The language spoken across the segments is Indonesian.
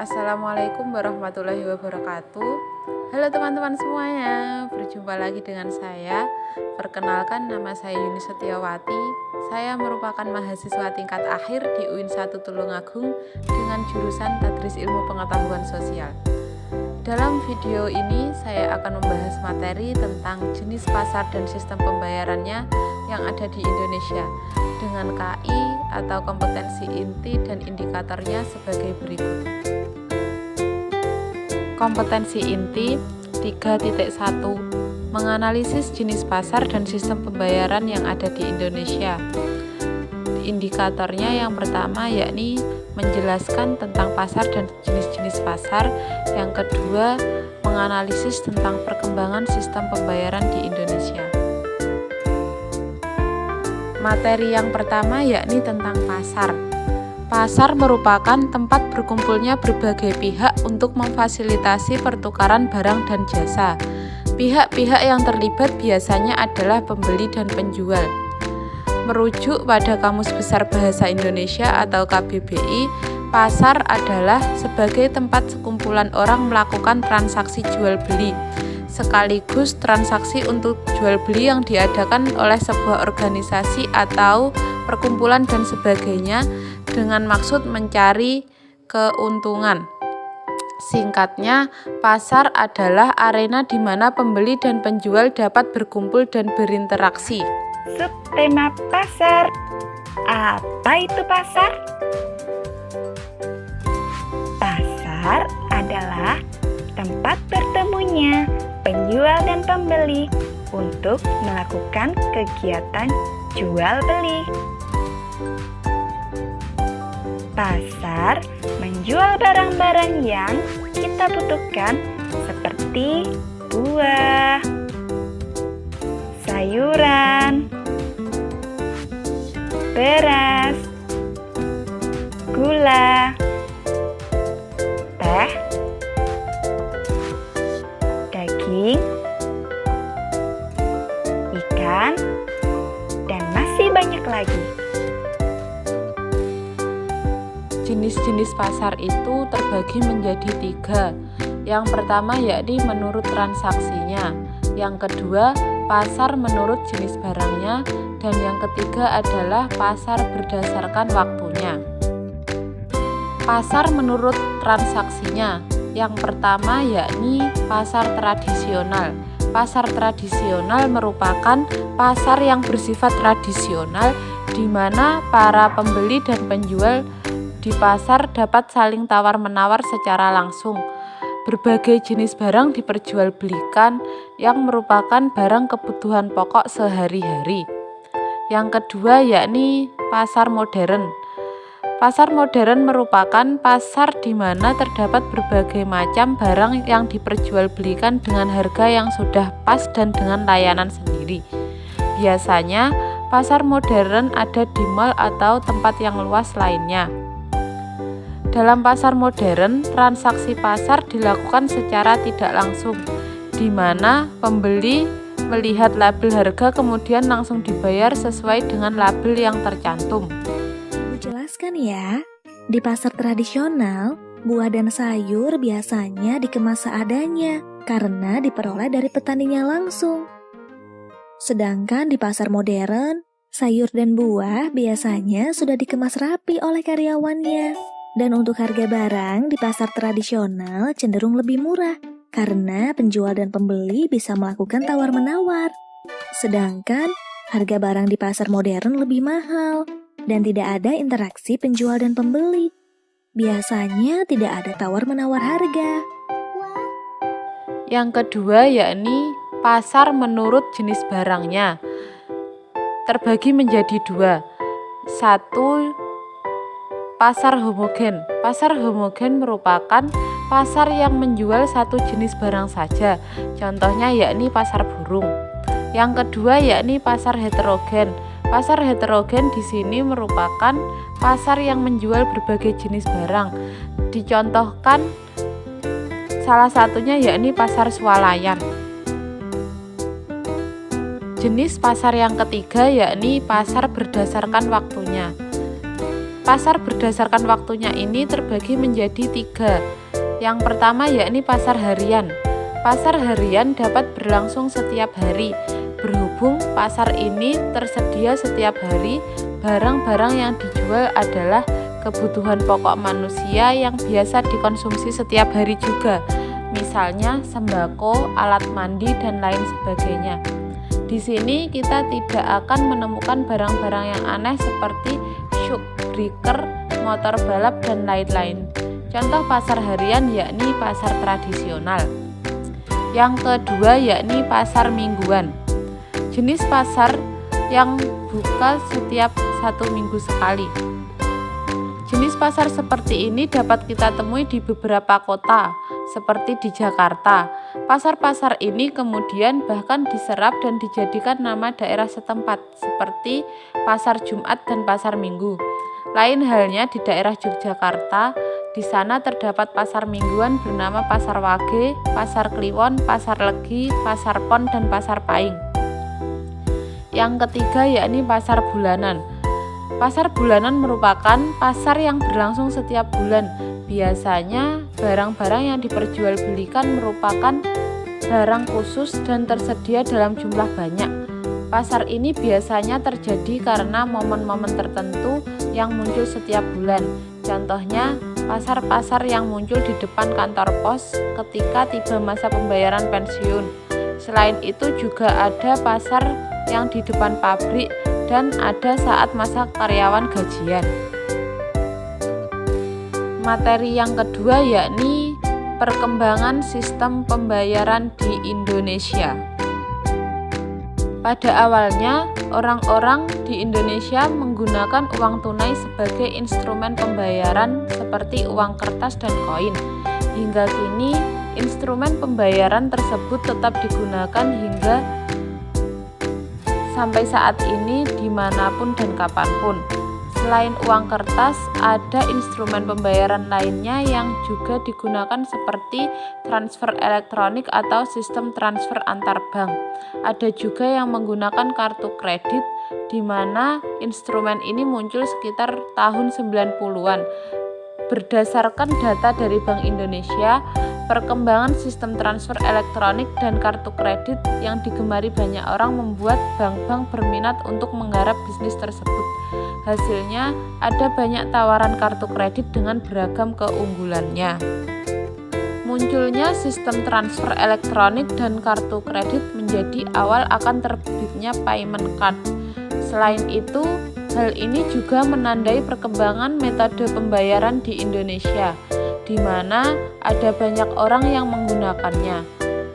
Assalamualaikum warahmatullahi wabarakatuh. Halo teman-teman semuanya, berjumpa lagi dengan saya. Perkenalkan, nama saya Yuni Setiawati. Saya merupakan mahasiswa tingkat akhir di UIN 1 Tulungagung dengan jurusan Tadris Ilmu Pengetahuan Sosial. Dalam video ini saya akan membahas materi tentang jenis pasar dan sistem pembayarannya yang ada di Indonesia dengan KI atau kompetensi inti dan indikatornya sebagai berikut. Kompetensi inti 3.1 menganalisis jenis pasar dan sistem pembayaran yang ada di Indonesia. Indikatornya yang pertama yakni menjelaskan tentang pasar dan jenis-jenis pasar. Yang kedua, menganalisis tentang perkembangan sistem pembayaran di Indonesia. Materi yang pertama yakni tentang pasar. Pasar merupakan tempat berkumpulnya berbagai pihak untuk memfasilitasi pertukaran barang dan jasa. Pihak-pihak yang terlibat biasanya adalah pembeli dan penjual. Merujuk pada Kamus Besar Bahasa Indonesia atau KBBI, pasar adalah sebagai tempat sekumpulan orang melakukan transaksi jual-beli, sekaligus transaksi untuk jual-beli yang diadakan oleh sebuah organisasi atau perkumpulan dan sebagainya dengan maksud mencari keuntungan. Singkatnya, pasar adalah arena di mana pembeli dan penjual dapat berkumpul dan berinteraksi. Subtema pasar. Apa itu pasar? Pasar adalah tempat bertemunya penjual dan pembeli untuk melakukan kegiatan jual beli. Pasar menjual barang-barang yang kita butuhkan seperti buah, sayuran, beras, gula, teh, daging, ikan, dan masih banyak lagi. Jenis-jenis pasar itu terbagi menjadi 3. Yang pertama yakni menurut transaksinya. Yang kedua, pasar menurut jenis barangnya. Dan yang ketiga adalah pasar berdasarkan waktunya. Pasar menurut transaksinya. Yang pertama yakni pasar tradisional. Pasar tradisional merupakan pasar yang bersifat tradisional di mana para pembeli dan penjual di pasar dapat saling tawar-menawar secara langsung. Berbagai jenis barang diperjualbelikan yang merupakan barang kebutuhan pokok sehari-hari. Yang kedua yakni pasar modern. Pasar modern merupakan pasar di mana terdapat berbagai macam barang yang diperjualbelikan dengan harga yang sudah pas dan dengan layanan sendiri. Biasanya, pasar modern ada di mal atau tempat yang luas lainnya. Dalam pasar modern, transaksi pasar dilakukan secara tidak langsung, di mana pembeli melihat label harga kemudian langsung dibayar sesuai dengan label yang tercantum. Ibu jelaskan ya, di pasar tradisional, buah dan sayur biasanya dikemas seadanya karena diperoleh dari petaninya langsung. Sedangkan di pasar modern, sayur dan buah biasanya sudah dikemas rapi oleh karyawannya. Dan untuk harga barang di pasar tradisional cenderung lebih murah karena penjual dan pembeli bisa melakukan tawar-menawar. Sedangkan harga barang di pasar modern lebih mahal dan tidak ada interaksi penjual dan pembeli. Biasanya tidak ada tawar-menawar harga. Yang kedua yakni pasar menurut jenis barangnya. Terbagi menjadi 2. 1. Pasar homogen. Pasar homogen merupakan pasar yang menjual satu jenis barang saja. Contohnya yakni pasar burung. Yang kedua yakni pasar heterogen. Pasar heterogen di sini merupakan pasar yang menjual berbagai jenis barang. Dicontohkan salah satunya yakni pasar swalayan. Jenis pasar yang ketiga yakni pasar berdasarkan waktunya. Pasar berdasarkan waktunya ini terbagi menjadi 3. Yang pertama yakni pasar harian. Pasar harian dapat berlangsung setiap hari. Berhubung pasar ini tersedia setiap hari, barang-barang yang dijual adalah kebutuhan pokok manusia yang biasa dikonsumsi setiap hari juga. Misalnya sembako, alat mandi, dan lain sebagainya. Di sini kita tidak akan menemukan barang-barang yang aneh seperti shoe breaker, motor balap, dan lain-lain. Contoh pasar harian yakni pasar tradisional. Yang kedua yakni pasar mingguan. Jenis pasar yang buka setiap 1 minggu sekali. Jenis pasar seperti ini dapat kita temui di beberapa kota, seperti di Jakarta. Pasar-pasar ini kemudian bahkan diserap dan dijadikan nama daerah setempat, seperti Pasar Jumat dan Pasar Minggu. Lain halnya di daerah Yogyakarta, di sana terdapat pasar mingguan bernama Pasar Wage, Pasar Kliwon, Pasar Legi, Pasar Pon, dan Pasar Paing. Yang ketiga yakni pasar bulanan. Pasar bulanan merupakan pasar yang berlangsung setiap bulan. Biasanya barang-barang yang diperjualbelikan merupakan barang khusus dan tersedia dalam jumlah banyak. Pasar ini biasanya terjadi karena momen-momen tertentu yang muncul setiap bulan. Contohnya, pasar-pasar yang muncul di depan kantor pos ketika tiba masa pembayaran pensiun. Selain itu juga ada pasar yang di depan pabrik dan ada saat masa karyawan gajian. Materi yang kedua yakni perkembangan sistem pembayaran di Indonesia. Pada awalnya, orang-orang di Indonesia menggunakan uang tunai sebagai instrumen pembayaran seperti uang kertas dan koin. Hingga kini, instrumen pembayaran tersebut tetap digunakan hingga sampai saat ini dimanapun dan kapanpun. Selain uang kertas, ada instrumen pembayaran lainnya yang juga digunakan seperti transfer elektronik atau sistem transfer antar bank. Ada juga yang menggunakan kartu kredit, di mana instrumen ini muncul sekitar tahun 90-an. Berdasarkan data dari Bank Indonesia, perkembangan sistem transfer elektronik dan kartu kredit yang digemari banyak orang membuat bank-bank berminat untuk menggarap bisnis tersebut. Hasilnya, ada banyak tawaran kartu kredit dengan beragam keunggulannya. Munculnya sistem transfer elektronik dan kartu kredit menjadi awal akan terbitnya payment card. Selain itu, hal ini juga menandai perkembangan metode pembayaran di Indonesia, di mana ada banyak orang yang menggunakannya.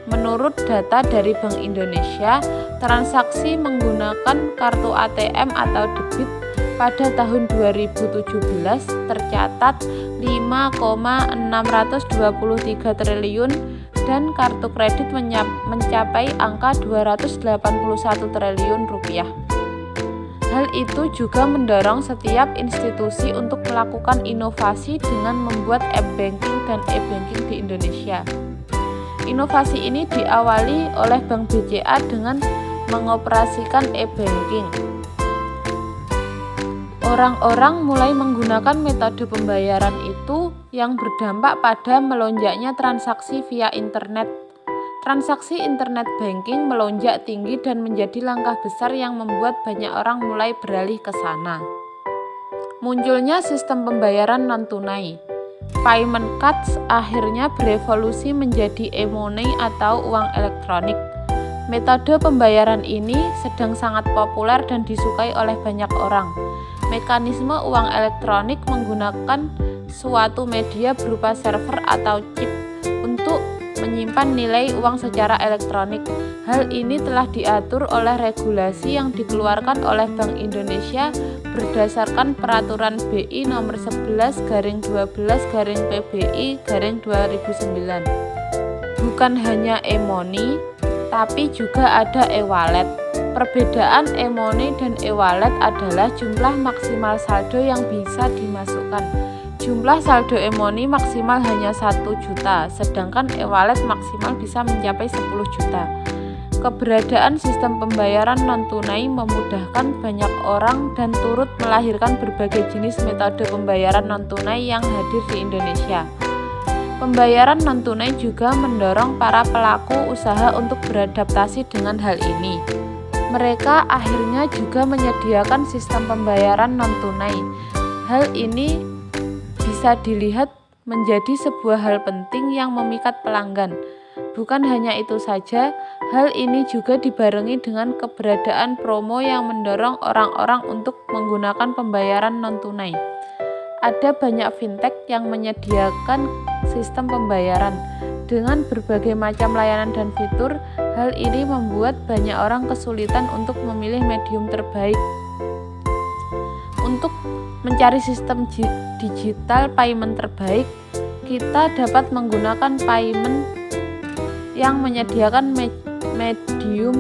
Menurut data dari Bank Indonesia, transaksi menggunakan kartu ATM atau debit pada tahun 2017 tercatat 5,623 triliun dan kartu kredit mencapai angka 281 triliun rupiah. Hal itu juga mendorong setiap institusi untuk melakukan inovasi dengan membuat e-banking dan e-banking di Indonesia. Inovasi ini diawali oleh Bank BCA dengan mengoperasikan e-banking. Orang-orang mulai menggunakan metode pembayaran itu yang berdampak pada melonjaknya transaksi via internet. Transaksi internet banking melonjak tinggi dan menjadi langkah besar yang membuat banyak orang mulai beralih ke sana. Munculnya sistem pembayaran non-tunai. Payment cards akhirnya berevolusi menjadi e-money atau uang elektronik. Metode pembayaran ini sedang sangat populer dan disukai oleh banyak orang. Mekanisme uang elektronik menggunakan suatu media berupa server atau chip untuk menyimpan nilai uang secara elektronik. Hal ini telah diatur oleh regulasi yang dikeluarkan oleh Bank Indonesia berdasarkan Peraturan BI Nomor 11/12/PBI/2009. Bukan hanya e-money, tapi juga ada e-wallet. Perbedaan e-money dan e-wallet adalah jumlah maksimal saldo yang bisa dimasukkan. Jumlah saldo e-money maksimal hanya 1 juta, sedangkan e-wallet maksimal bisa mencapai 10 juta. Keberadaan sistem pembayaran non-tunai memudahkan banyak orang dan turut melahirkan berbagai jenis metode pembayaran non-tunai yang hadir di Indonesia. Pembayaran non-tunai juga mendorong para pelaku usaha untuk beradaptasi dengan hal ini. Mereka akhirnya juga menyediakan sistem pembayaran non-tunai. Hal ini bisa dilihat menjadi sebuah hal penting yang memikat pelanggan. Bukan hanya itu saja, hal ini juga dibarengi dengan keberadaan promo yang mendorong orang-orang untuk menggunakan pembayaran non-tunai. Ada banyak fintech yang menyediakan sistem pembayaran dengan berbagai macam layanan dan fitur. Hal ini membuat banyak orang kesulitan untuk memilih medium terbaik. Untuk mencari sistem digital payment terbaik, kita dapat menggunakan payment yang menyediakan medium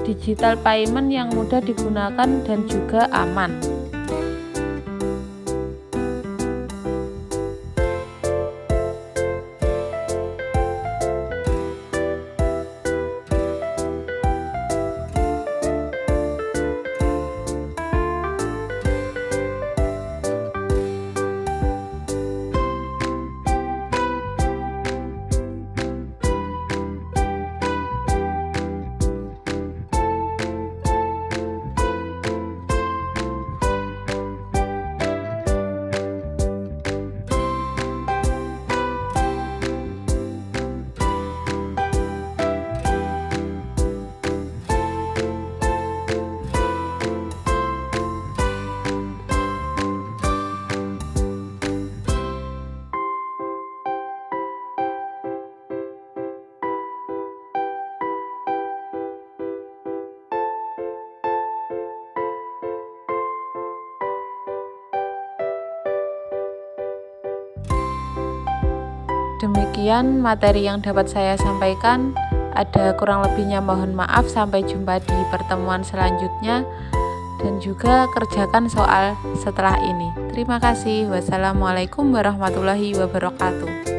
digital payment yang mudah digunakan dan juga aman. Demikian materi yang dapat saya sampaikan. Ada kurang lebihnya mohon maaf. Sampai jumpa di pertemuan selanjutnya. Dan juga kerjakan soal setelah ini. Terima kasih. Wassalamualaikum warahmatullahi wabarakatuh.